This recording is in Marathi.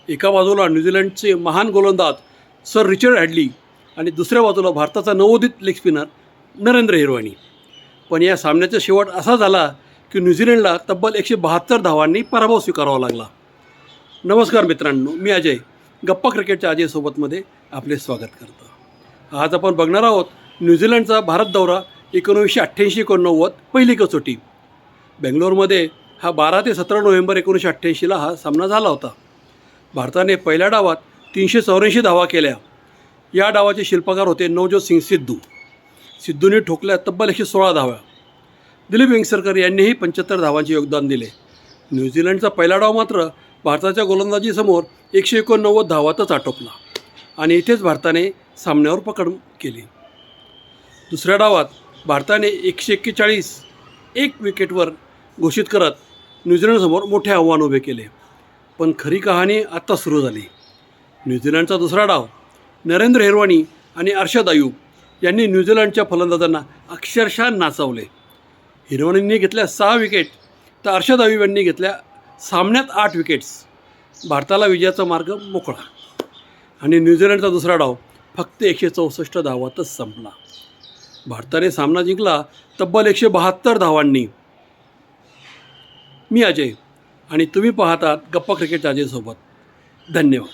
एका बाजूला न्यूझीलंडचे महान गोलंदाज सर रिचर्ड हॅडली आणि दुसऱ्या बाजूला भारताचा नवोदित लेग स्पिनर नरेंद्र हिरवाणी. पण या सामन्याचा शेवट असा झाला की न्यूझीलंडला तब्बल 172 धावांनी पराभव स्वीकारावा लागला. नमस्कार मित्रांनो, मी अजय गप्पा क्रिकेटच्या अजयसोबतमध्ये आपले स्वागत करतो. आज आपण बघणार आहोत न्यूझीलंडचा भारत दौरा 1988-89 पहिली कसोटी. बेंगलोरमध्ये हा 12 ते 17 नोव्हेंबर 1988ला हा सामना झाला होता. भारताने पहिल्या डावात 384 धावा केल्या. या डावाचे शिल्पकार होते नवज्योत सिंग सिद्धू. सिद्धूने ठोकल्या तब्बल 116 धावा. दिलीप वेंगसरकर यांनीही 75 धावांचे योगदान दिले. न्यूझीलंडचा पहिला डाव मात्र भारताच्या गोलंदाजीसमोर 189 धावातच आटोपला आणि इथेच भारताने सामन्यावर पकड केली. दुसऱ्या डावात भारताने 141 विकेटवर घोषित करत न्यूझीलंडसमोर मोठे आव्हान उभे केले. पण खरी कहाणी आत्ता सुरू झाली. न्यूझीलंडचा दुसरा डाव नरेंद्र हिरवाणी आणि अर्शद अयूब यांनी न्यूझीलंडच्या फलंदाजांना अक्षरशः नाचवले. हिरवाणींनी घेतल्या 6 विकेट तर अर्शद अयूब यांनी घेतल्या सामन्यात 8 विकेट्स. भारताला विजयाचा मार्ग मोकळा आणि न्यूझीलंडचा दुसरा डाव फक्त 164 धावातच संपला. भारताने सामना जिंकला तब्बल 172 धावांनी. मी अजय आणि तुम्ही पाहतात गप्पा क्रिकेटच्या अजयसोबत. धन्यवाद.